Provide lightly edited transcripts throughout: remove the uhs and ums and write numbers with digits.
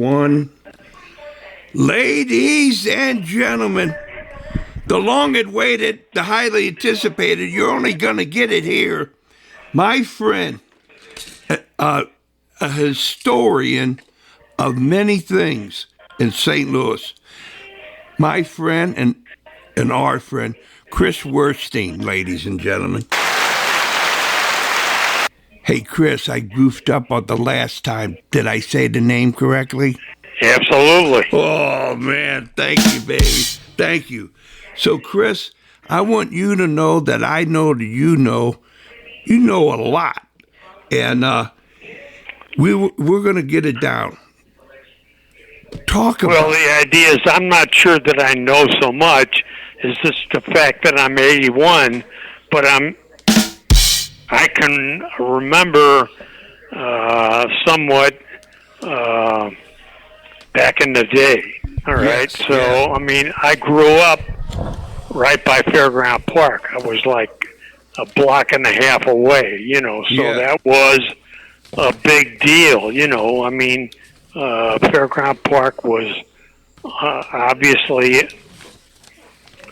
one. Ladies and gentlemen, the long-awaited, the highly anticipated, you're only going to get it here. My friend, a historian of many things in St. Louis, my friend and our friend, Chris Werstein, ladies and gentlemen. Hey, Chris, I goofed up on the last time. Did I say the name correctly? Absolutely. Oh, man, thank you, baby. Thank you. So, Chris, I want you to know that I know that you know a lot. And we're going to get it down. Well, the idea is I'm not sure that I know so much. It's just the fact that I'm 81, but I can remember somewhat back in the day. All right. Yes, So, yeah. I mean, I grew up right by Fairground Park. I was like a block and a half away, so that was a big deal, I mean, Fairground Park was obviously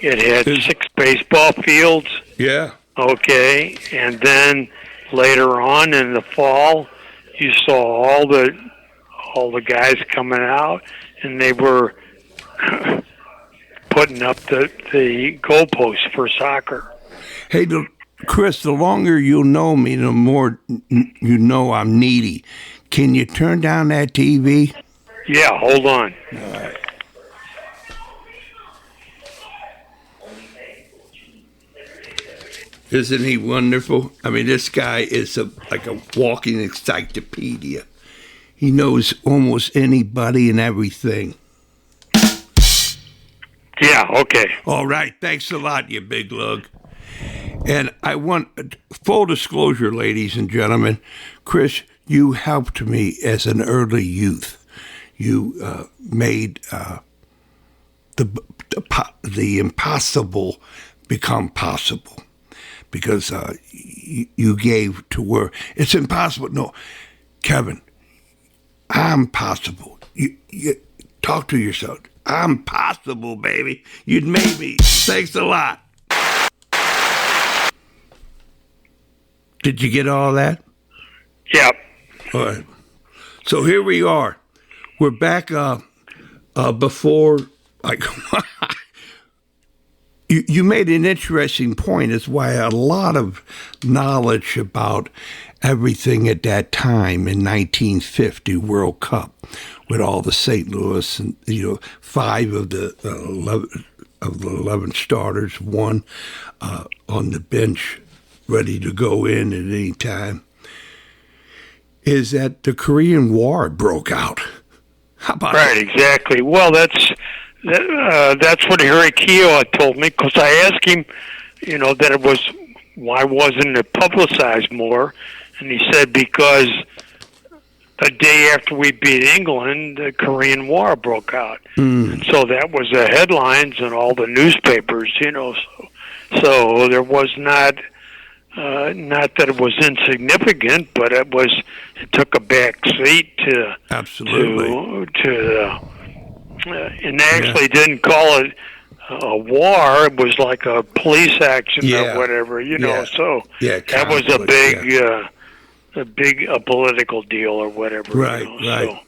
it had 6 baseball fields. Yeah. Okay, and then later on in the fall, you saw all the guys coming out, and they were putting up the goalposts for soccer. Hey, Chris, the longer you know me, the more you know I'm needy. Can you turn down that TV? Yeah, hold on. All right. Isn't he wonderful? I mean, this guy is like a walking encyclopedia. He knows almost anybody and everything. Yeah, okay. All right. Thanks a lot, you big lug. And I want full disclosure, ladies and gentlemen. Chris, you helped me as an early youth. You made the impossible become possible. Because you gave to where it's impossible. No, Kevin, I'm possible. You talk to yourself. I'm possible, baby. You'd made me. Thanks a lot. Did you get all that? Yep. All right. So here we are. We're back before like. You made an interesting point. It's why a lot of knowledge about everything at that time in 1950 World Cup with all the St. Louis and 5 of the 11 starters, 1 on the bench ready to go in at any time, is that the Korean War broke out. How about that? Right, exactly. Well, that's what Harry Keough had told me, because I asked him, that it was, why wasn't it publicized more? And he said because the day after we beat England, the Korean War broke out. And so that was the headlines in all the newspapers, So there was not that it was insignificant, but it took a back seat to absolutely to and they actually didn't call it a war. It was like a police action or whatever, So that was a big political deal or whatever. Right, right.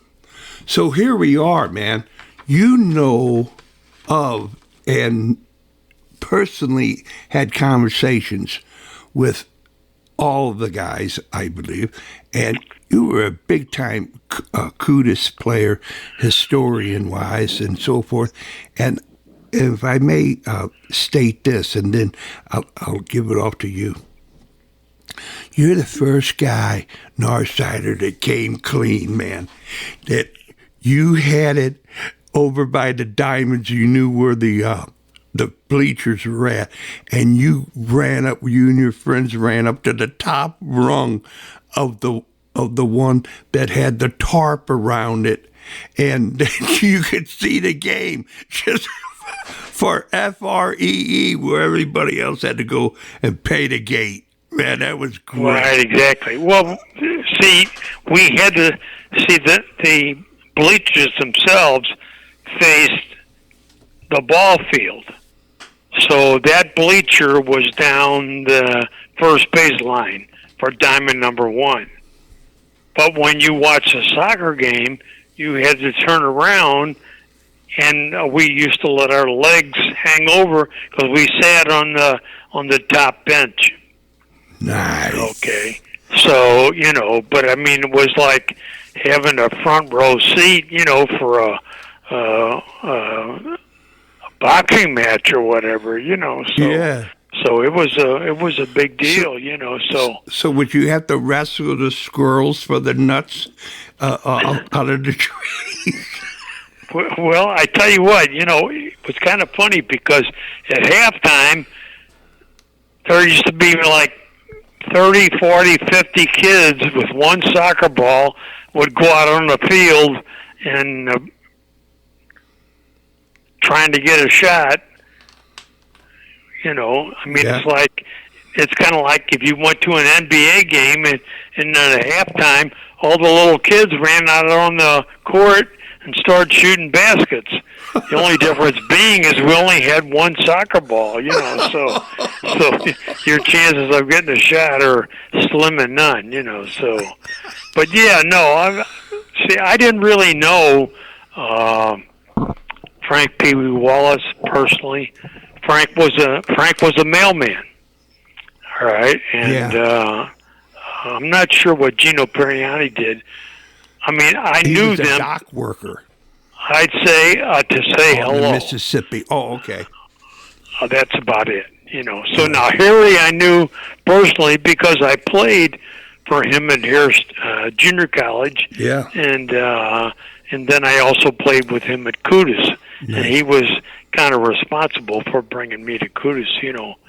So here we are, man. You know of and personally had conversations with all of the guys, I believe, and you were a big-time Kutis player, historian-wise, and so forth. And if I may state this, and then I'll give it off to you. You're the first guy, Northsider, that came clean, man. That you had it over by the diamonds. You knew where the bleachers were at, and you and your friends ran up to the top rung of the one that had the tarp around it, and you could see the game just for FREE, where everybody else had to go and pay the gate. Man, that was great. Right, exactly. Well, see, we had to see the bleachers themselves faced the ball field. So that bleacher was down the first baseline for diamond number 1. But when you watch a soccer game, you had to turn around, and we used to let our legs hang over because we sat on the top bench. Nice. Okay. So, but I mean, it was like having a front row seat, for a boxing match or whatever, So, yeah. So it was a big deal, So would you have to wrestle the squirrels for the nuts out of the trees? Well, I tell you what, it was kind of funny because at halftime there used to be like 30, 40, 50 kids with one soccer ball would go out on the field and trying to get a shot. I mean, Yeah. it's kind of like if you went to an NBA game and at halftime, all the little kids ran out on the court and started shooting baskets. The only difference being is we only had one soccer ball, so your chances of getting a shot are slim and none, so. But yeah, no, I didn't really know Frank Pee Wee Wallace personally. Frank was a mailman, all right, and I'm not sure what Gino Pariani did. I mean, He knew was a them. dock worker. I'd say to say in hello. Mississippi. Oh, okay. That's about it, So now Harry, I knew personally because I played for him at Harris Junior College. Yeah. And then I also played with him at Kutis, and he was kind of responsible for bringing me to Kutis,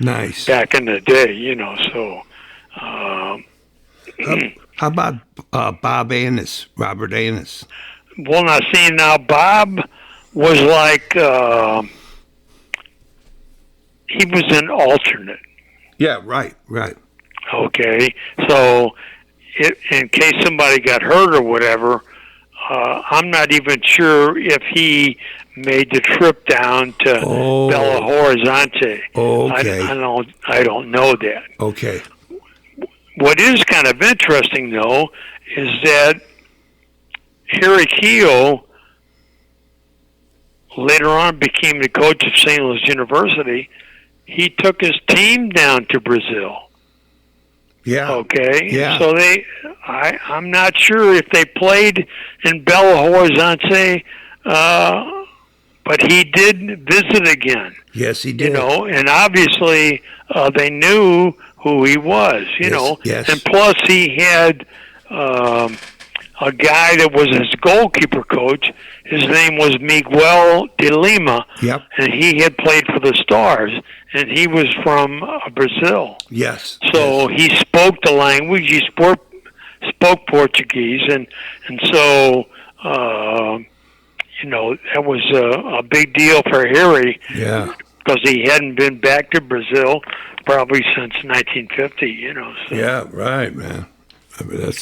Nice. back in the day, So. How about Bob Annis, Robert Annis? Well, now Bob was like he was an alternate. Yeah, right. Okay, so in case somebody got hurt or whatever, I'm not even sure if he made the trip down to Belo Horizonte. Okay. I don't know that. Okay. What is kind of interesting, though, is that Harry Keough later on became the coach of St. Louis University. He took his team down to Brazil. Yeah. Okay. Yeah. So I'm not sure if they played in Belo Horizonte, but he did visit again. Yes, he did. And obviously they knew who he was. Yes. And plus he had a guy that was his goalkeeper coach. His name was Miguel de Lima. Yep. And he had played for the Stars, and he was from Brazil. Yes. So he spoke the language. He spoke Portuguese, and so that was a big deal for Harry. Yeah. Because he hadn't been back to Brazil probably since 1950. So. Yeah. Right, man. I mean,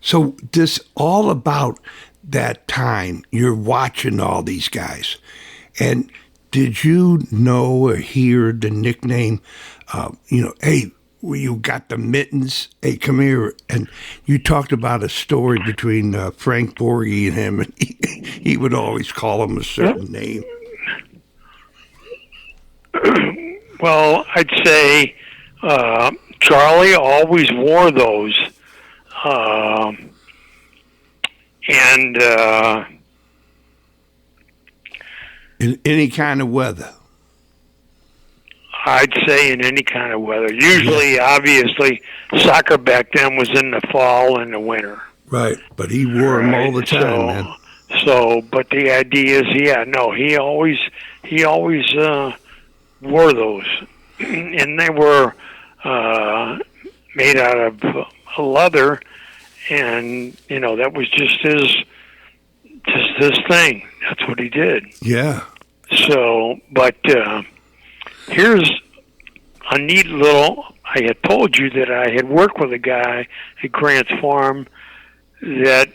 so this all about that time. You're watching all these guys, and did you know or hear the nickname? Hey, you got the mittens. Hey, come here. And you talked about a story between Frank Borghi and him, and he would always call him a certain name. Well, I'd say Charlie always wore those. And In any kind of weather. I'd say in any kind of weather. Usually, obviously, soccer back then was in the fall and the winter. Right, but he wore them all the time, man. So, but the idea is, he always wore those, and they were made out of leather, and that was just his thing. That's what he did. Yeah. So, but here's a neat little. I had told you that I had worked with a guy at Grant's Farm that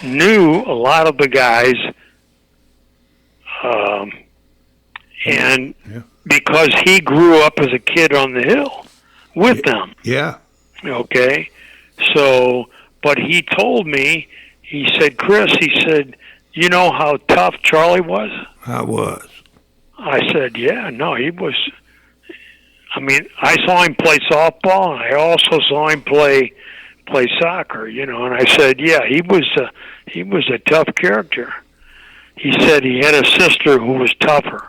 knew a lot of the guys, and because he grew up as a kid on the hill with them. Yeah. Okay. So, but he told me, he said, Chris, he said, you know how tough Charlie was? I was. I said, yeah, no, he was. I mean, I saw him play softball, and I also saw him play soccer, and I said, yeah, he was a tough character. He said he had a sister who was tougher.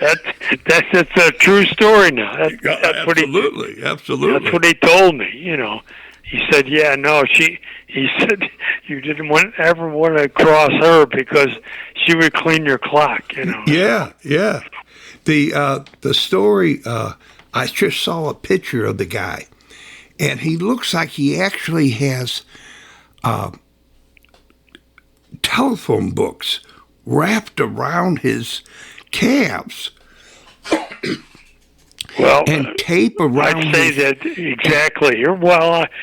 That's a true story now. That's absolutely. That's what he told me. He said, "Yeah, no, he said you didn't ever want to cross her because she would clean your clock." Yeah. The story. I just saw a picture of the guy, and he looks like he actually has telephone books wrapped around his calves. Well, and tape around. I'd say that exactly.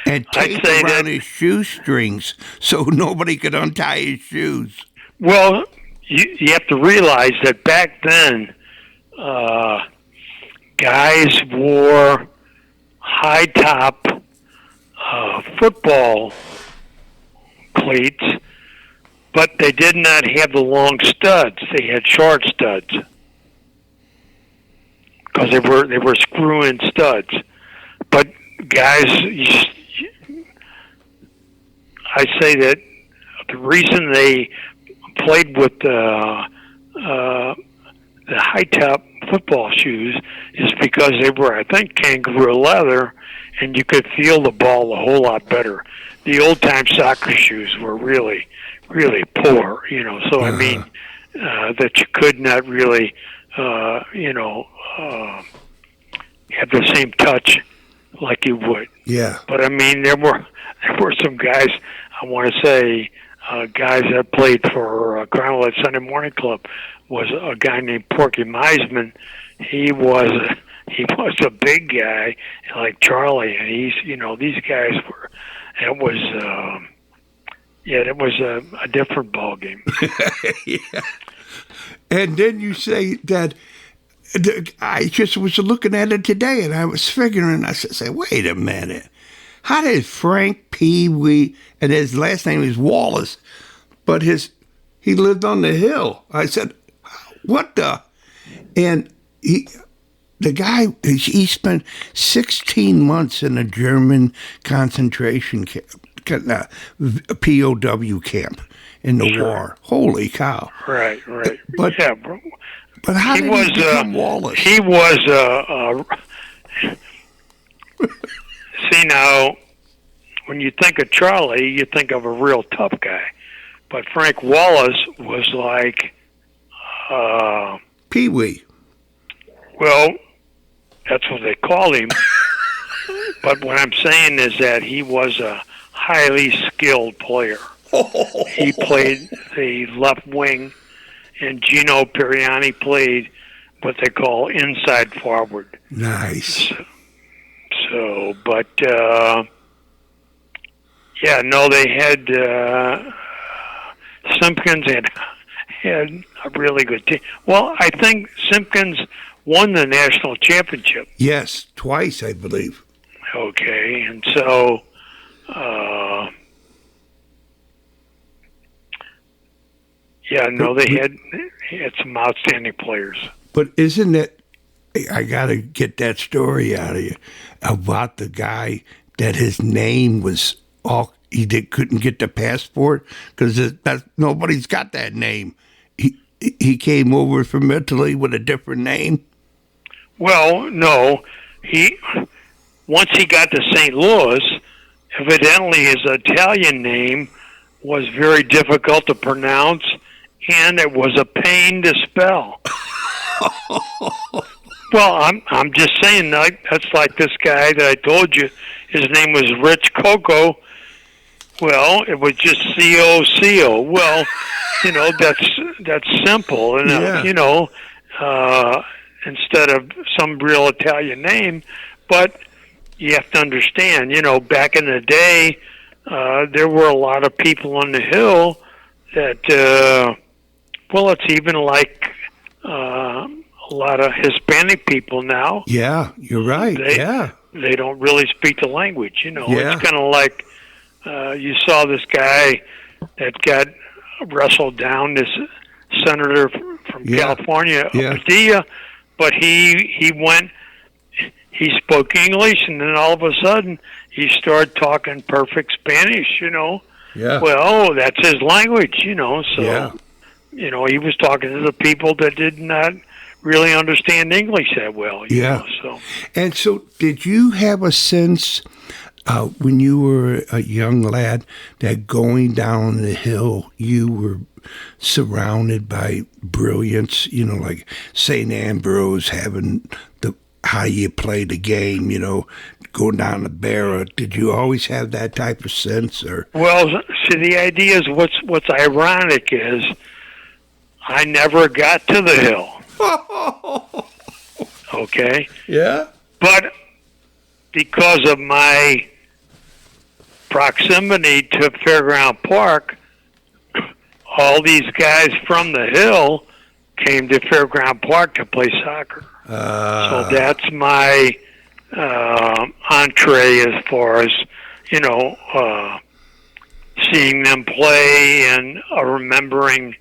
And tape around his shoestrings so nobody could untie his shoes. Well, you have to realize that back then, guys wore high top football cleats, but they did not have the long studs. They had short studs. Because they were screw-in studs, but guys, I say that the reason they played with the high top football shoes is because they were, I think, kangaroo leather, and you could feel the ball a whole lot better. The old time soccer shoes were really, really poor, So I mean that you could not really, have the same touch like you would. Yeah. But I mean, there were some guys. I want to say guys that played for Carnival Sunday Morning Club was a guy named Porky Meisman. He was a big guy like Charlie, and these guys were. It was a different ball game. Yeah. And then you say that. I just was looking at it today, and I was figuring. I said, "Wait a minute, how did Frank Pee Wee, and his last name is Wallace, but he lived on the hill?" I said, "What the?" And the guy, he spent 16 months in a German concentration camp, POW camp in the war. Holy cow! Right. But yeah, bro. But how did he become Wallace? He was see now, when you think of Charlie, you think of a real tough guy. But Frank Wallace was like Pee Wee. Well, that's what they called him. But what I'm saying is that he was a highly skilled player. He played the left wing, and Gino Pariani played what they call inside forward. Nice. But they had Simpkins had a really good team. Well, I think Simpkins won the national championship. Yes, twice, I believe. Okay, and so they had some outstanding players. But isn't it? I got to get that story out of you about the guy that his name was couldn't get the passport because nobody's got that name. He came over from Italy with a different name. Well, no, once he got to St. Louis, evidently his Italian name was very difficult to pronounce, and it was a pain to spell. Well, I'm just saying, that's like this guy that I told you. His name was Rich Coco. Well, it was just C-O-C-O. Well, that's simple, and instead of some real Italian name. But you have to understand, back in the day, there were a lot of people on the hill that, well, it's even like a lot of Hispanic people now. Yeah, you're right. They don't really speak the language. Yeah. It's kind of like you saw this guy that got wrestled down, this senator from California, Padilla, but he went. He spoke English, and then all of a sudden he started talking perfect Spanish. Yeah. Well, that's his language. So Yeah. he was talking to the people that did not really understand English that well. And so, did you have a sense when you were a young lad that going down the hill you were surrounded by brilliance? Like St. Ambrose having how you play the game, going down the barrel. Did you always have that type of sense, or? Well, see, the idea is what's ironic is I never got to the hill. Okay? Yeah. But because of my proximity to Fairground Park, all these guys from the hill came to Fairground Park to play soccer. So that's my entree as far as, seeing them play and remembering,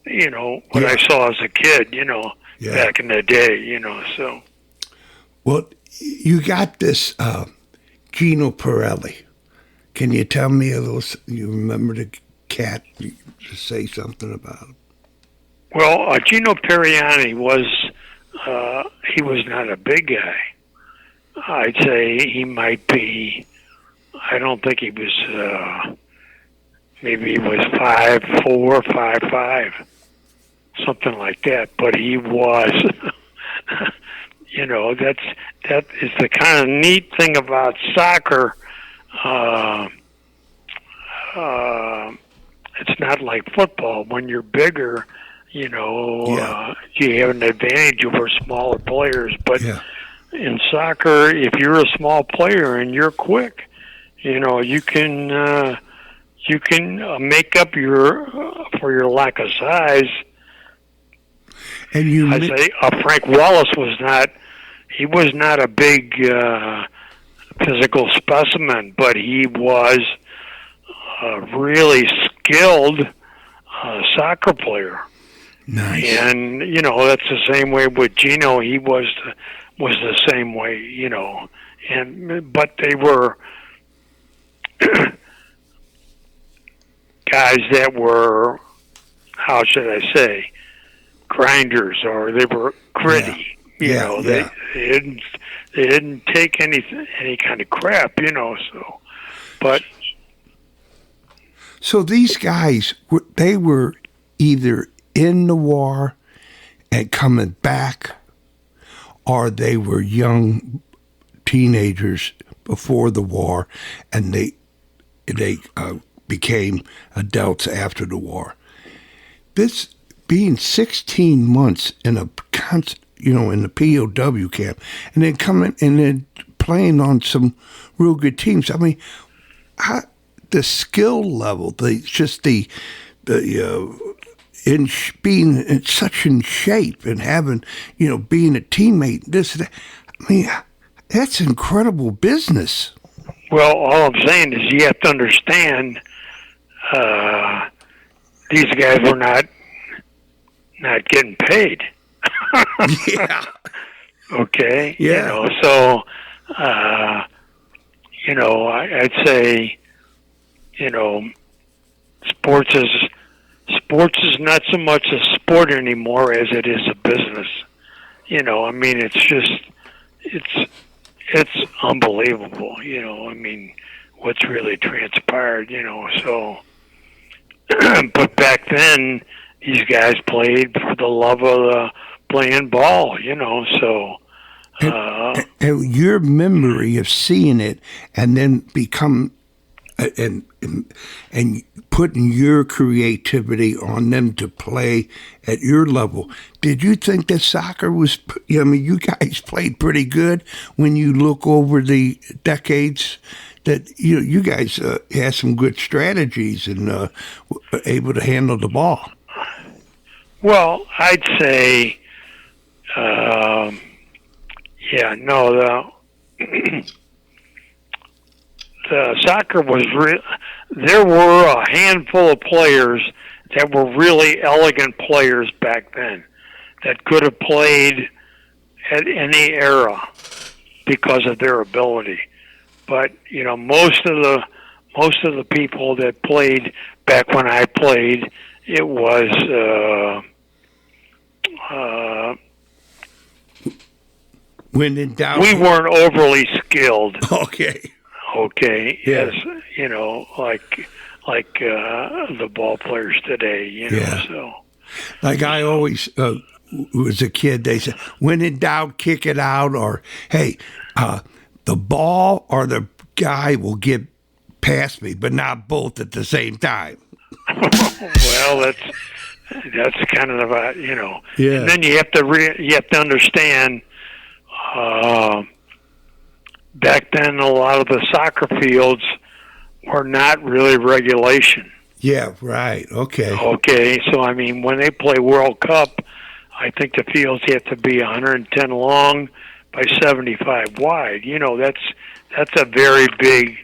what I saw as a kid, back in the day, so. Well, you got this Gino Pirelli. Can you tell me a little, you remember the cat, to say something about him? Well, Gino Pariani he was not a big guy. I'd say he might be, I don't think he was, maybe he was 5'4", 5'5", something like that. But he was, that is the kind of neat thing about soccer. It's not like football. When you're bigger, you have an advantage over smaller players. But in soccer, if you're a small player and you're quick, you can make up for your lack of size. And I say Frank Wallace was not a big physical specimen, but he was a really skilled soccer player. Nice. And that's the same way with Gino. He was the same way, but they were guys that were, how should I say, grinders, or they were gritty. They didn't take any kind of crap, so. But so these guys, they were either in the war and coming back, or they were young teenagers before the war, and they became adults after the war. This being 16 months in a in the POW camp, and then coming and then playing on some real good teams. I mean, the skill level, being such in shape and having, being a teammate, that. I mean, that's incredible business. Well, all I'm saying is you have to understand these guys were not getting paid. Yeah. Okay. Yeah. So I'd say sports is not so much a sport anymore as it is a business. I mean, it's unbelievable. I mean, what's really transpired. So, but back then, these guys played for the love of playing ball. So. And your memory of seeing it and then become and putting your creativity on them to play at your level. Did you think that soccer was? I mean, you guys played pretty good when you look over the decades. That you guys had some good strategies and were able to handle the ball. Well, I'd say, the soccer was there were a handful of players that were really elegant players back then that could have played at any era because of their ability. But most of the people that played back when I played, it was when in doubt, we weren't overly skilled. Okay. Okay. Yeah. Yes. Like the ball players today. Yeah. So. Like I always was a kid, they said, when in doubt, kick it out, or hey, the ball or the guy will get past me, but not both at the same time. Well, that's kind of Yeah. And then you have to understand. Back then, a lot of the soccer fields were not really regulation. Yeah, right. Okay. Okay, so I mean, when they play World Cup, I think the fields have to be 110 long by 75 wide. That's a very big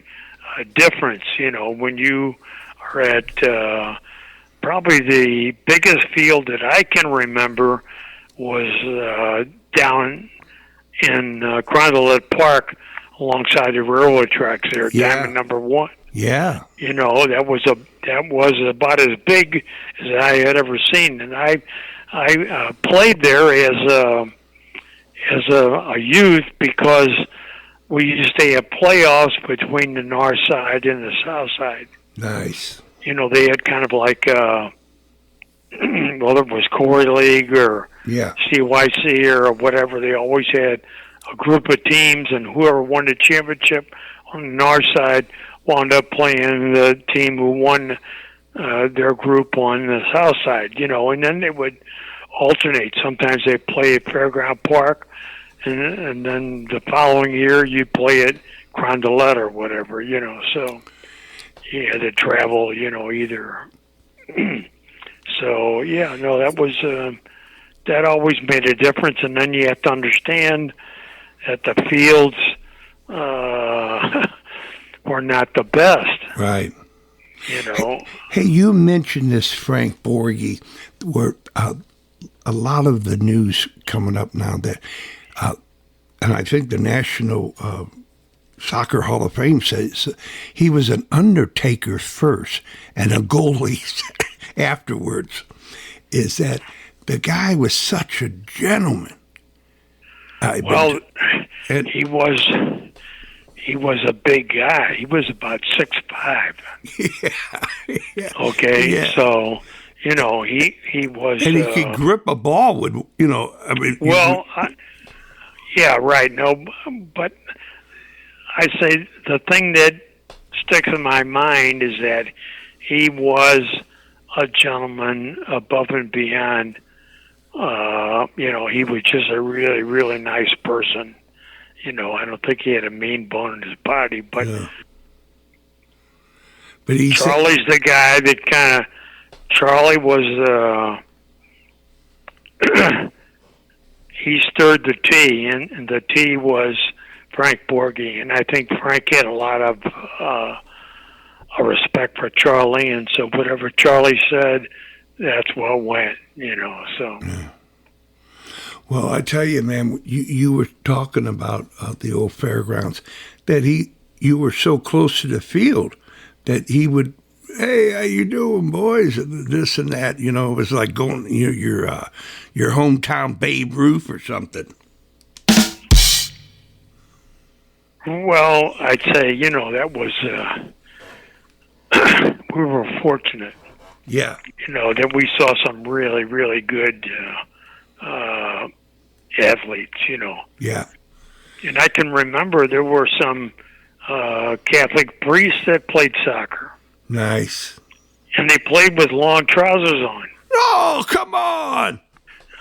difference. When you are at probably the biggest field that I can remember was down in Grondelet Park alongside the railroad tracks there, Yeah. Diamond Number 1. Yeah. That was about as big as I had ever seen, and I played there as a youth because we used to have playoffs between the north side and the south side. Nice. They had kind of like whether it was Corey League or CYC or whatever, they always had a group of teams, and whoever won the championship on the north side wound up playing the team who won their group on the south side, and then they would alternate. Sometimes they play at Fairground Park, and then the following year you play at Grondelet or whatever, so you had to travel, either. So, that always made a difference, and then you have to understand that the fields were not the best. Right. Hey, you mentioned this Frank Borghi, where a lot of the news coming up now that, and I think the National Soccer Hall of Fame says he was an undertaker first and a goalie afterwards, is that the guy was such a gentleman. He was a big guy. He was about 6'5". Yeah. Okay, Yeah. So he was. And he could grip a ball with, yeah, right. No, but I say the thing that sticks in my mind is that he was a gentleman above and beyond. He was just a really, really nice person. I don't think he had a mean bone in his body, but Charlie's the guy that Charlie was, he stirred the tea, and the tea was Frank Borghi, and I think Frank had a lot of a respect for Charlie, and so whatever Charlie said, that's what went, so. Yeah. Well, I tell you, man, you were talking about the old fairgrounds, that you were so close to the field that he would, hey, how you doing, boys? And this and that, it was like going your hometown Babe Ruth or something. Well, I'd say, that was, we were fortunate. Yeah. That we saw some really, really good athletes, Yeah. And I can remember there were some Catholic priests that played soccer. Nice. And they played with long trousers on. Oh, come on.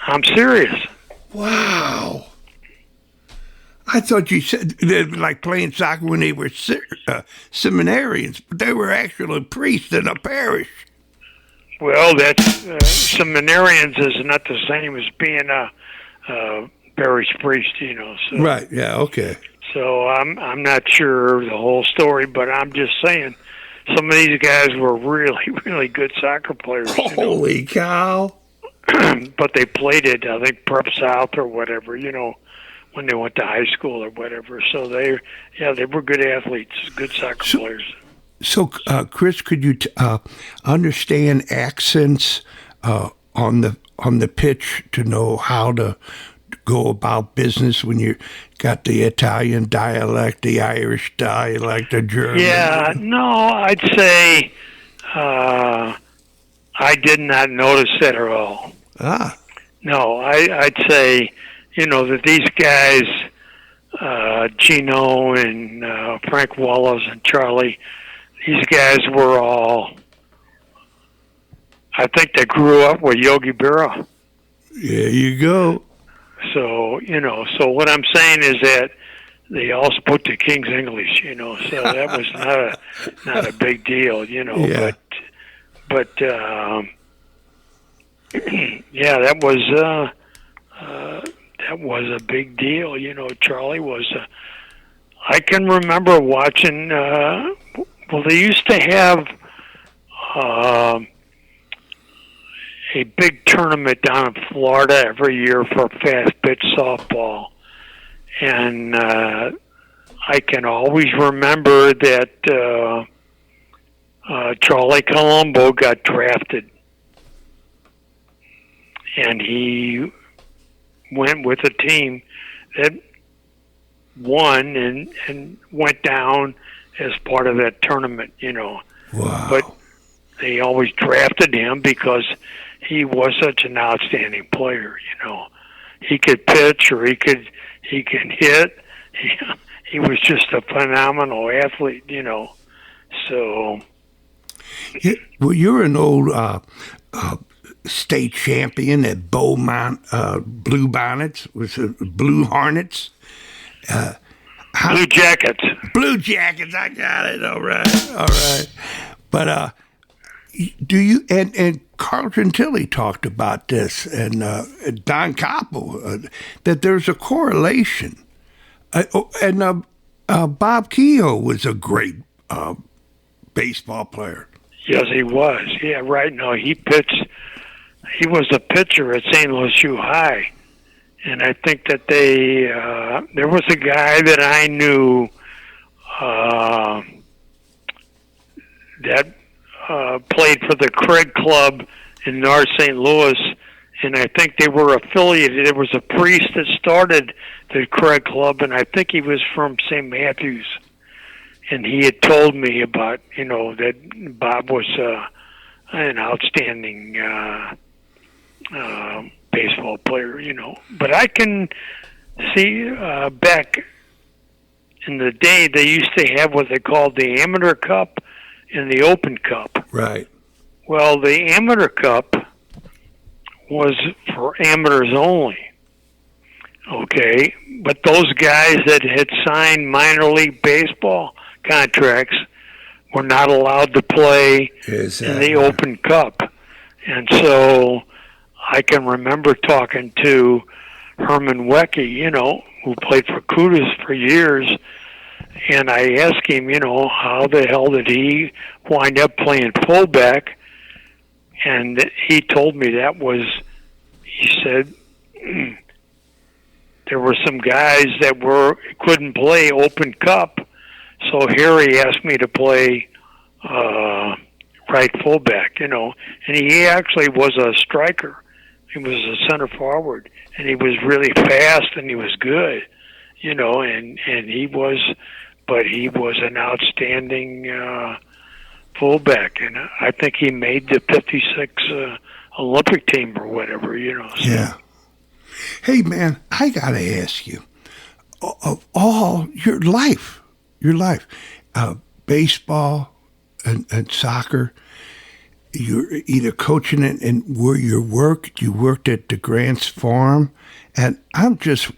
I'm serious. Wow. I thought you said they were like playing soccer when they were seminarians, but they were actually priests in a parish. Well, that's seminarians is not the same as being a parish priest, you know. So, Right. Yeah. Okay. So I'm not sure the whole story, but I'm just saying some of these guys were really, really good soccer players. Holy cow. But they played it, I think, Prep South or whatever, you know, when they went to high school or whatever. So they were good athletes, good soccer players. So, Chris, could you understand accents on the pitch to know how to go about business when you got the Italian dialect, the Irish dialect, the German? Yeah, no, I'd say I did not notice that at all. Ah. No, I'd say, you know, that these guys, Gino and Frank Wallace and Charlie, these guys were all, I think they grew up with Yogi Berra. There you go. So, you know, so what I'm saying is that they all spoke the King's English, you know, so that was not a big deal, you know, Yeah. but yeah, that was a big deal, you know. Charlie was, I can remember watching, well, they used to have a big tournament down in Florida every year for fast pitch softball. And I can always remember that Charlie Colombo got drafted. And he went with a team that won and went down as part of that tournament, you know. Wow. But they always drafted him because he was such an outstanding player, you know. He could pitch or he could hit. He was just a phenomenal athlete, you know. So, Yeah, well, you're an old state champion at Beaumont Blue Bonnets, was it Blue Hornets? Blue Jackets. Blue Jackets, I got it. All right. But do you and Carlton Tilley talked about this, and Don Coppo, that there's a correlation. And Bob Keough was a great baseball player. Yes, he was. Yeah, right. No, he pitched. He was a pitcher at St. Louis U High, and I think that there was a guy that I knew that played for the Craig Club in North St. Louis, and I think they were affiliated. There was a priest that started the Craig Club, and I think he was from St. Matthews. And he had told me about, you know, that Bob was an outstanding baseball player, you know. But I can see back in the day they used to have what they called the Amateur Cup and the Open Cup. Right. Well, the Amateur Cup was for amateurs only. Okay, but those guys that had signed minor league baseball contracts were not allowed to play in the Open Cup. And so I can remember talking to Herman Wecky, you know, who played for Kutis for years, and I asked him, you know, how the hell did he wind up playing fullback? And he told me he said, there were some guys that couldn't play Open Cup, so Harry asked me to play right fullback, you know. And he actually was a striker. He was a center forward, and he was really fast, and he was good, you know. And he was an outstanding fullback, and I think he made the '56 Olympic team or whatever, you know. So. Yeah. Hey, man, I got to ask you, of all your life, your life. Baseball and soccer. You're either coaching it and where you worked at the Grant's Farm, and I'm just,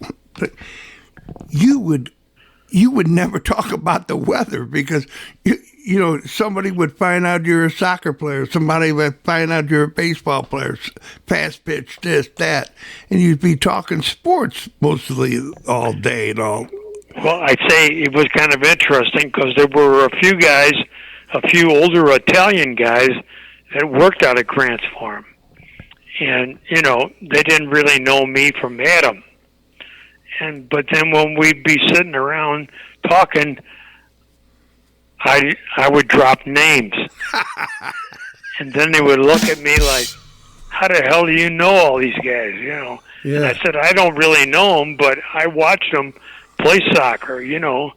you would never talk about the weather because you know somebody would find out you're a soccer player, somebody would find out you're a baseball player, fast pitch, this, that, and you'd be talking sports mostly all day and all. Well, I'd say it was kind of interesting because there were a few older Italian guys that worked out at Grant's Farm. And, you know, they didn't really know me from Adam. But then when we'd be sitting around talking, I would drop names. And then they would look at me like, how the hell do you know all these guys, you know? Yeah. And I said, I don't really know them, but I watched them play soccer, you know.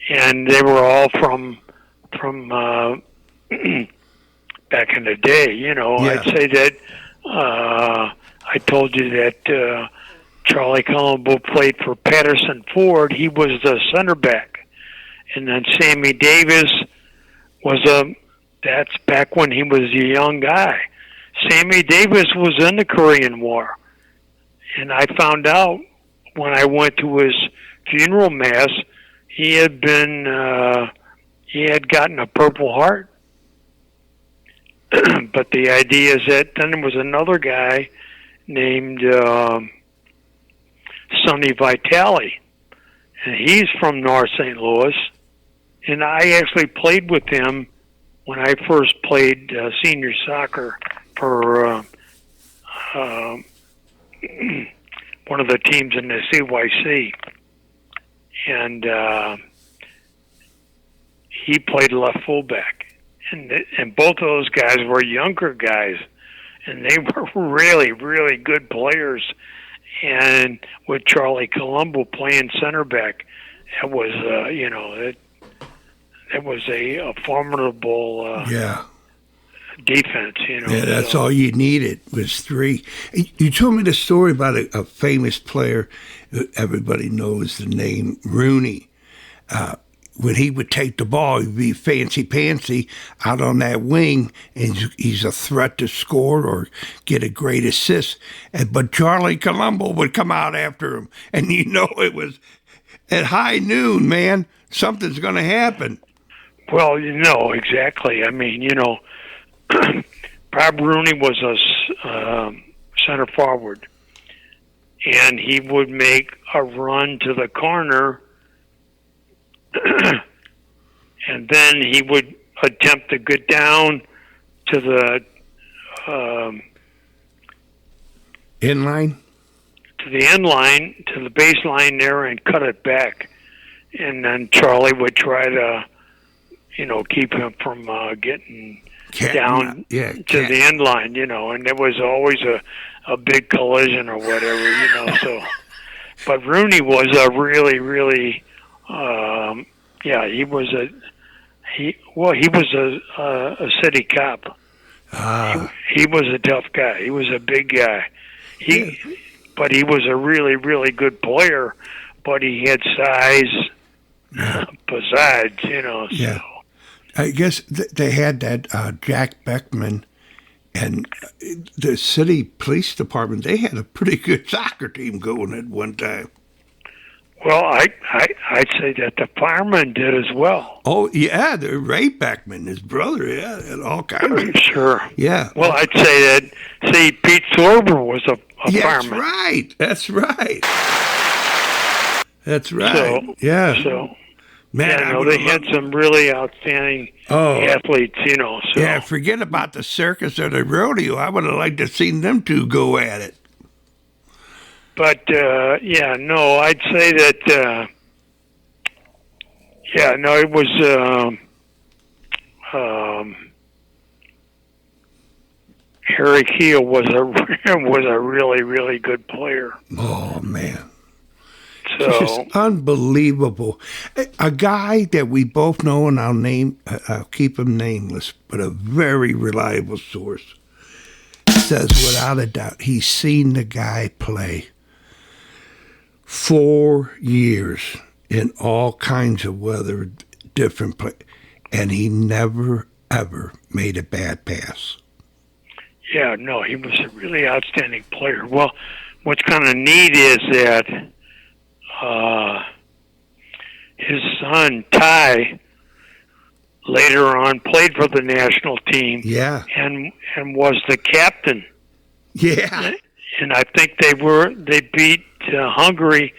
And they were all from back in the day, you know. Yeah. I'd say that I told you that Charlie Colombo played for Patterson Ford. He was the center back. And then Sammy Davis was that's back when he was a young guy. Sammy Davis was in the Korean War. And I found out when I went to his funeral mass, he had gotten a Purple Heart. But the idea is that then there was another guy named Sonny Vitale, and he's from North St. Louis, and I actually played with him when I first played senior soccer for one of the teams in the CYC, and he played left fullback. And both of those guys were younger guys, and they were really, really good players. And with Charlie Colombo playing center back, that was, you know, that was a formidable defense. You know, yeah, that's all you needed was three. You told me the story about a famous player that everybody knows the name, Rooney. When he would take the ball, he'd be fancy-pantsy out on that wing, and he's a threat to score or get a great assist. But Charlie Colombo would come out after him, and you know it was at high noon, man. Something's going to happen. Well, you know, exactly. I mean, you know, Bob Rooney was a center forward, and he would make a run to the corner, and then he would attempt to get down to the end line, to the baseline there, and cut it back. And then Charlie would try to, you know, keep him from getting down to the end line, you know. And there was always a big collision or whatever, you know. So, but Rooney was a really, really he was a city cop. He was a tough guy. He was a big guy. But he was a really, really good player. But he had size besides, you know. Yeah. So. I guess they had that Jack Beckman and the city police department. They had a pretty good soccer team going at one time. Well, I'd say that the firemen did as well. Oh, yeah, Ray Beckman, his brother, and all kinds of... Sure. Yeah. Well, I'd say that, Pete Thorber was a fireman. That's right. So, yeah. So, man, they had some really outstanding athletes, you know. So. Yeah, forget about the circus or the rodeo. I would have liked to have seen them two go at it. But, I'd say that, it was, Harry Keough was a really, really good player. Oh, man. So just unbelievable. A guy that we both know, and I'll keep him nameless, but a very reliable source, says without a doubt he's seen the guy play 4 years in all kinds of weather, different and he never, ever made a bad pass. Yeah, no, he was a really outstanding player. Well, what's kind of neat is that his son, Ty, later on played for the national team. Yeah. And was the captain. Yeah. And I think they beat Hungary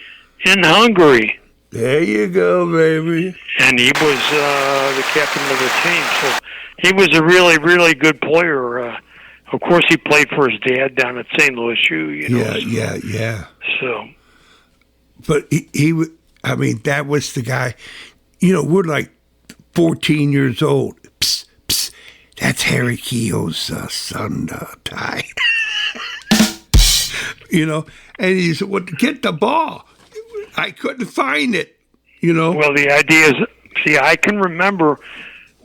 in Hungary. There you go, baby. And he was the captain of the team. So he was a really, really good player. Of course, he played for his dad down at St. Louis U. Yeah. So, but he I mean, that was the guy. You know, we're like 14 years old. Psst, psst. That's Harry Keough's son, Ty. You know, and he said, "Well, get the ball." I couldn't find it. You know. Well, the idea is, see, I can remember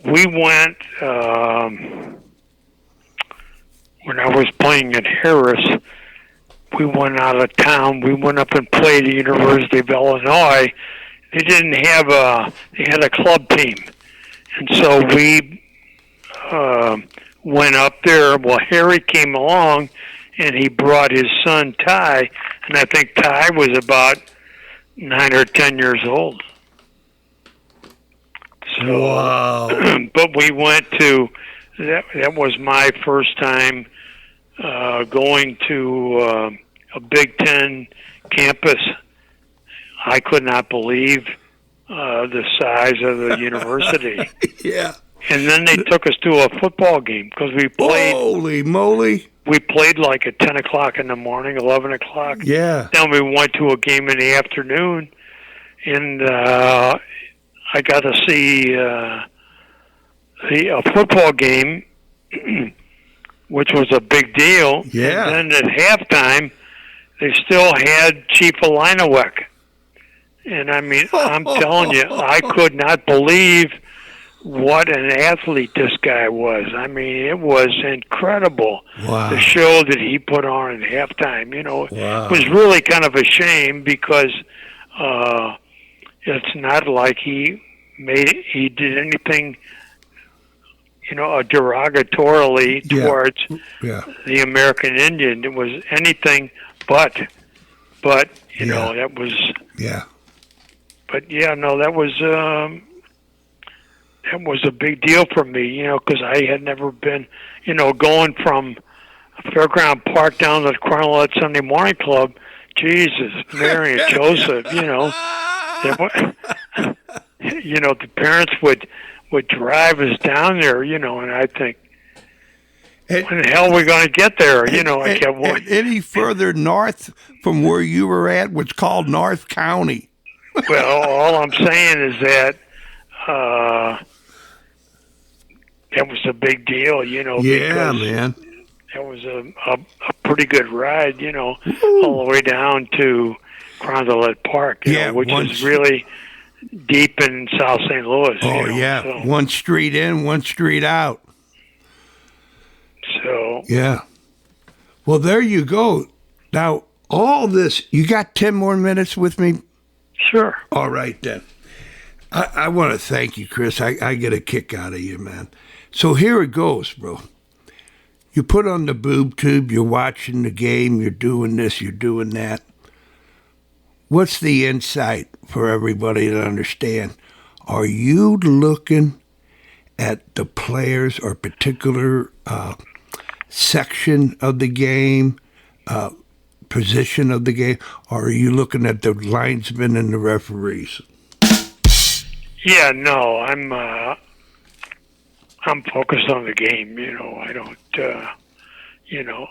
we went. When I was playing at Harris, we went out of town. We went up and played at the University of Illinois. They didn't have they had a club team. And so we went up there. Well, Harry came along, and he brought his son, Ty, and I think Ty was about 9 or 10 years old. So, wow. But we went to, that was my first time going to a Big Ten campus. I could not believe the size of the university. Yeah. And then they took us to a football game because we played. Holy moly. We played like at 10 o'clock in the morning, 11 o'clock. Yeah. Then we went to a game in the afternoon, and I got to see a football game, which was a big deal. Yeah. And then at halftime, they still had Chief Alinowick. And I mean, I'm telling you, I could not believe what an athlete this guy was. I mean, it was incredible. Wow. The show that he put on at halftime. You know, Wow. It was really kind of a shame because it's not like he did anything, you know, derogatorily towards the American Indian. It was anything but you know, that was. Yeah. But yeah, no, that was a big deal for me, you know, because I had never been, you know, going from Fairground Park down to the Carmelite Sunday Morning Club. Jesus, Mary and Joseph, you know, you know, the parents would drive us down there, you know, and I think, when the hell are we going to get there? You know, I kept wondering. Any further north from where you were at was called North County. Well, all I'm saying is that that was a big deal, you know. Yeah, because man. That was a pretty good ride, you know, all the way down to Carondelet Park, you know, which is really deep in South St. Louis. Oh, you know, yeah. so. One street in, one street out. So. Yeah. Well, there you go. Now, all this, you got 10 more minutes with me? Sure. All right, then. I want to thank you, Chris. I get a kick out of you, man. So here it goes, bro. You put on the boob tube, you're watching the game, you're doing this, you're doing that. What's the insight for everybody to understand? Are you looking at the players or particular section of the game, position of the game, or are you looking at the linesmen and the referees? Yeah, no, I'm focused on the game. You know, I don't. You know,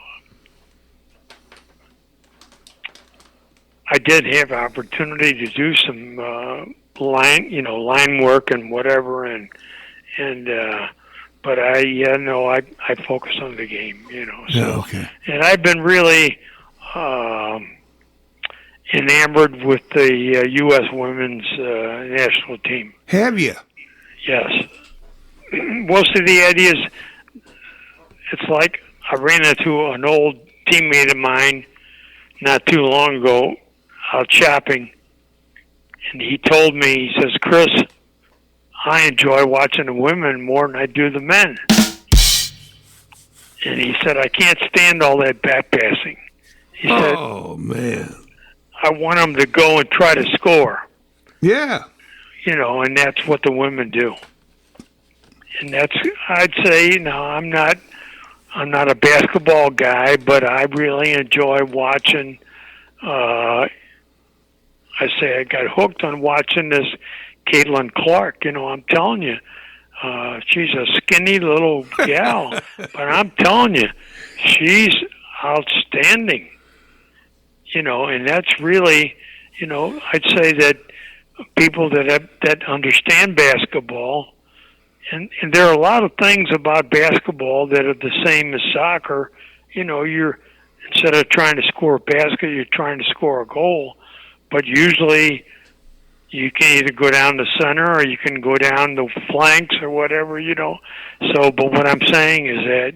I did have opportunity to do some line work and whatever, and but I focus on the game. You know, so okay. And I've been really enamored with the U.S. women's national team. Have you? Yes. Most of the ideas, it's like I ran into an old teammate of mine not too long ago out shopping, And he told me, he says, Chris, I enjoy watching the women more than I do the men. And he said, I can't stand all that back passing. He said, oh, man. I want them to go and try to score. Yeah. And that's what the women do. And that's, I'd say, I'm not a basketball guy, but I really enjoy watching. I got hooked on watching this Caitlin Clark. I'm telling you, she's a skinny little gal, but I'm telling you, she's outstanding. And that's really, I'd say that people that understand basketball. And there are a lot of things about basketball that are the same as soccer. You're instead of trying to score a basket, you're trying to score a goal. But usually, you can either go down the center or you can go down the flanks or whatever. So, but what I'm saying is that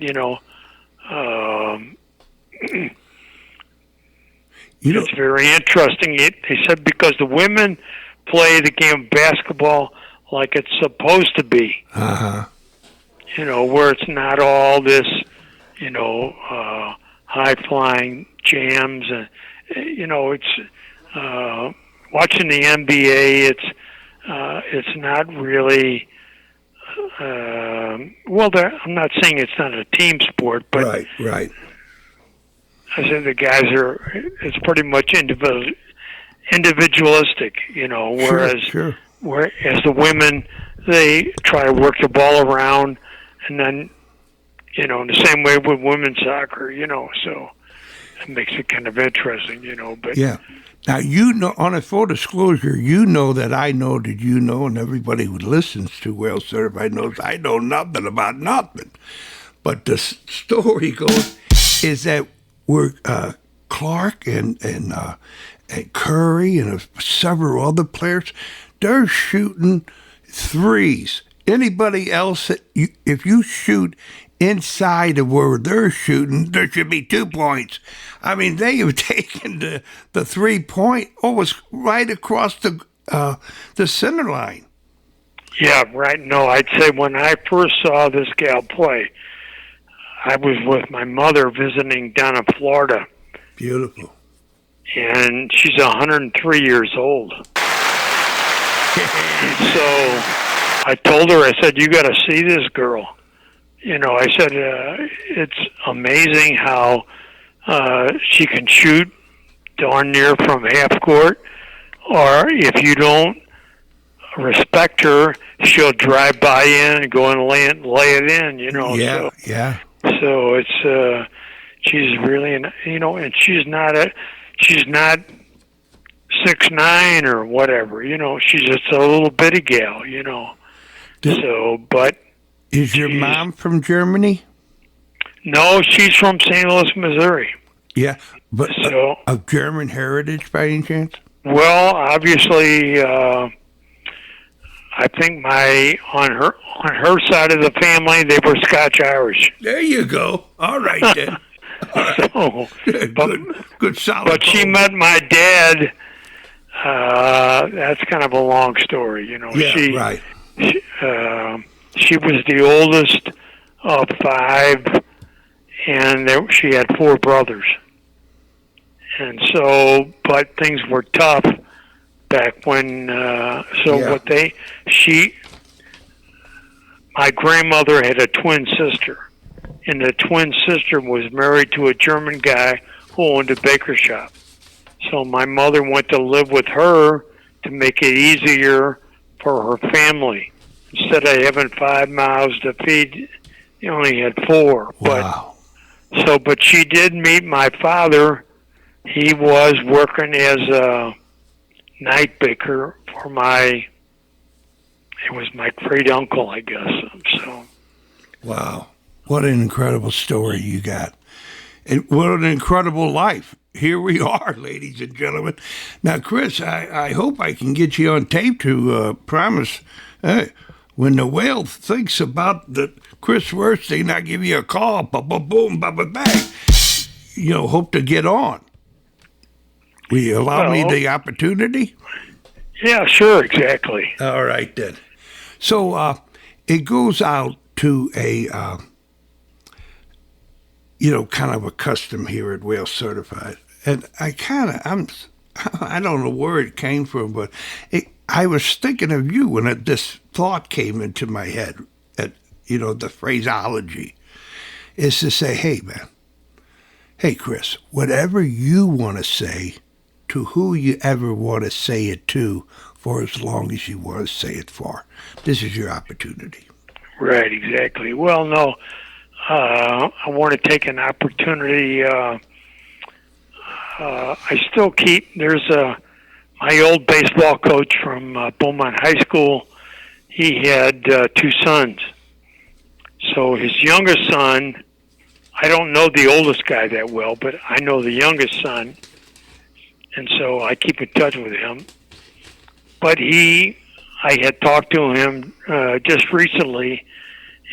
it's very interesting. They said because the women play the game of basketball like it's supposed to be. Uh-huh. Where it's not all this, high-flying jams. And, it's watching the NBA, it's not really, I'm not saying it's not a team sport, but right. I said the guys it's pretty much individualistic, whereas... Sure. Whereas the women, they try to work the ball around, and then, in the same way with women's soccer, so it makes it kind of interesting, But yeah. Now, on a full disclosure, that I know that and everybody who listens to Well Certified knows I know nothing about nothing. But the story goes is that we're Clark and Curry and several other players. They're shooting threes. Anybody else, if you shoot inside of where they're shooting, there should be 2 points. I mean, they have taken the 3 point almost right across the center line. Yeah, right. No, I'd say when I first saw this gal play, I was with my mother visiting down in Florida. Beautiful. And she's 103 years old. So I told her, I said, you got to see this girl. I said, it's amazing how she can shoot darn near from half court, or if you don't respect her, she'll drive by in and go and lay it in, Yeah, yeah. So it's, she's really, and she's not 6'9" or whatever, she's just a little bitty gal, So, but is your mom from Germany? No, she's from St. Louis, Missouri. Yeah, but so of German heritage by any chance? Well, obviously, I think on her side of the family they were Scotch Irish. There you go. All right then. All right. So, good solid. But she met my dad. That's kind of a long story, Yeah, right. She was the oldest of 5, and she had 4 brothers. And so, but things were tough back when. My grandmother had a twin sister, and the twin sister was married to a German guy who owned a baker shop. So my mother went to live with her to make it easier for her family. Instead of having 5 mouths to feed, they only had 4. Wow. But she did meet my father. He was working as a night baker for my great uncle, I guess. So. Wow. What an incredible story you got. And what an incredible life. Here we are, ladies and gentlemen. Now, Chris, I hope I can get you on tape to promise when the whale thinks about the Chris Werstein, I'll give you a call, boom, bang. Hope to get on. Will you allow me the opportunity? Yeah, sure, exactly. All right, then. So it goes out to a, kind of a custom here at Whale Certified. And I don't know where it came from, but I was thinking of you when this thought came into my head. The phraseology is to say, hey, man, hey, Chris, whatever you want to say to who you ever want to say it to for as long as you want to say it for. This is your opportunity. Right, exactly. Well, no, I want to take an opportunity. I still keep, there's my old baseball coach from Beaumont High School. He had 2 sons. So his youngest son, I don't know the oldest guy that well, but I know the youngest son. And so I keep in touch with him. But I had talked to him just recently,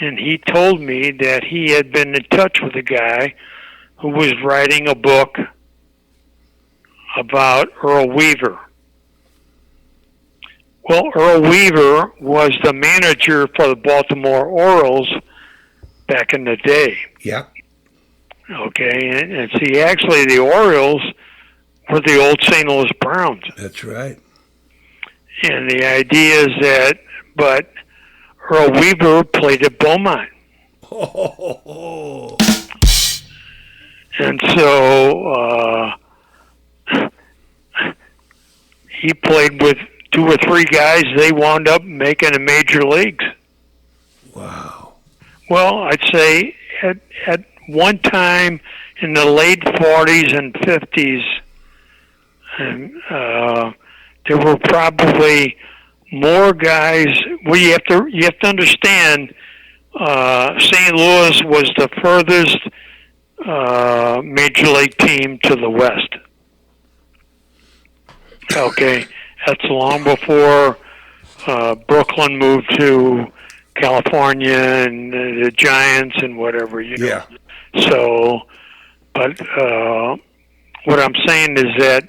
and he told me that he had been in touch with a guy who was writing a book about Earl Weaver. Well, Earl Weaver was the manager for the Baltimore Orioles back in the day. Yeah. Okay, and see, actually the Orioles were the old St. Louis Browns. That's right. And the idea is but Earl Weaver played at Beaumont. Oh. And so he played with 2 or 3 guys. They wound up making the major leagues. Wow. Well, I'd say at one time in the late 40s and 50s, there were probably more guys. Well, you have to understand, St. Louis was the furthest major league team to the west. Okay, that's long before Brooklyn moved to California and the Giants and whatever, Yeah. So, but what I'm saying is that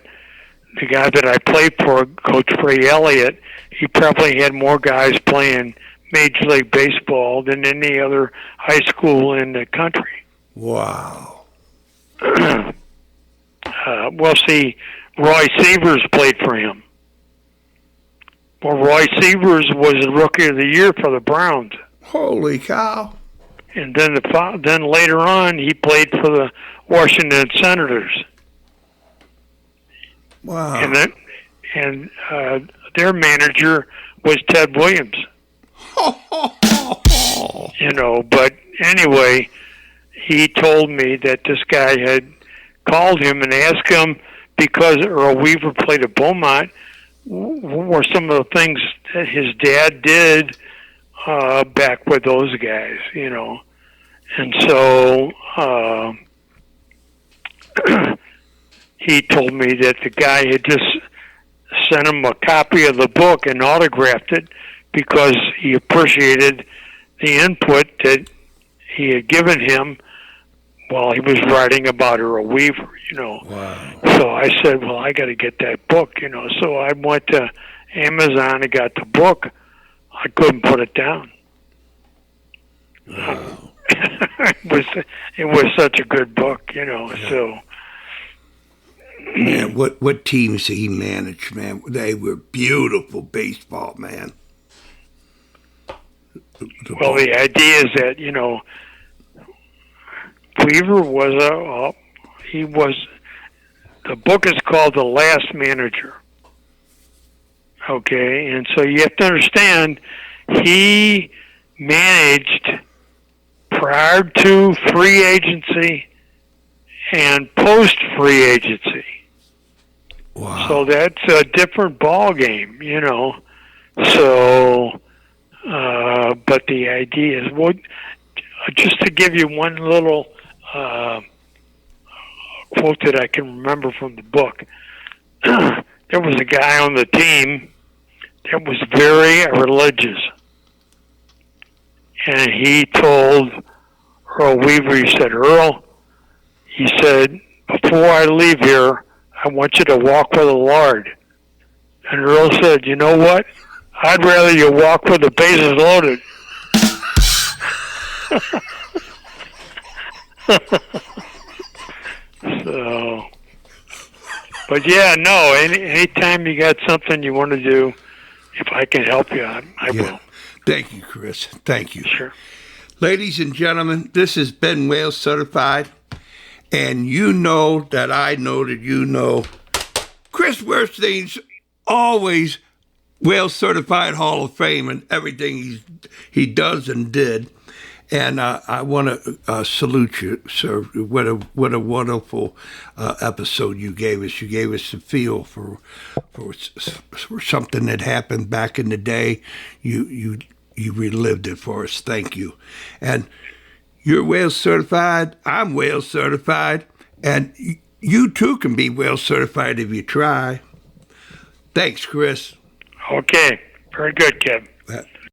the guy that I played for, Coach Ray Elliott, he probably had more guys playing Major League Baseball than any other high school in the country. Wow. Well, see, Roy Severs played for him. Well, Roy Severs was the Rookie of the Year for the Browns. Holy cow. And then later on, he played for the Washington Senators. Wow. And their manager was Ted Williams. But anyway, he told me that this guy had called him and asked him, because Earl Weaver played at Beaumont, what were some of the things that his dad did back with those guys, And so he told me that the guy had just sent him a copy of the book and autographed it because he appreciated the input that he had given him while he was writing about Earl Weaver, Wow. So I said, well, I got to get that book, So I went to Amazon and got the book. I couldn't put it down. Wow. It was such a good book, Yeah. So. Man, what teams he managed, man. They were beautiful baseball, man. Well, the idea is that, Weaver was the book is called The Last Manager. Okay, and so you have to understand, he managed prior to free agency and post-free agency. Wow. So that's a different ball game, So, but the idea is, just to give you one little quote that I can remember from the book, there was a guy on the team that was very religious. And he told Earl Weaver, he said, Earl, he said, before I leave here, I want you to walk with the Lord. And Earl said, "You know what? I'd rather you walk with the bases loaded." So, but yeah, no. Anytime you got something you want to do, if I can help you, I will. Thank you, Chris. Thank you. Sure. Ladies and gentlemen, this has been Wales Certified, and you know that I know that you know Chris Werstein's always Wales Certified Hall of Fame and everything he does and did. And I want to salute you, sir. What a wonderful episode you gave us. You gave us a feel for something that happened back in the day. You relived it for us. Thank you. And you're Wales Certified. I'm Wales Certified. And you too can be Wales Certified if you try. Thanks, Chris. Okay. Very good, Kevin.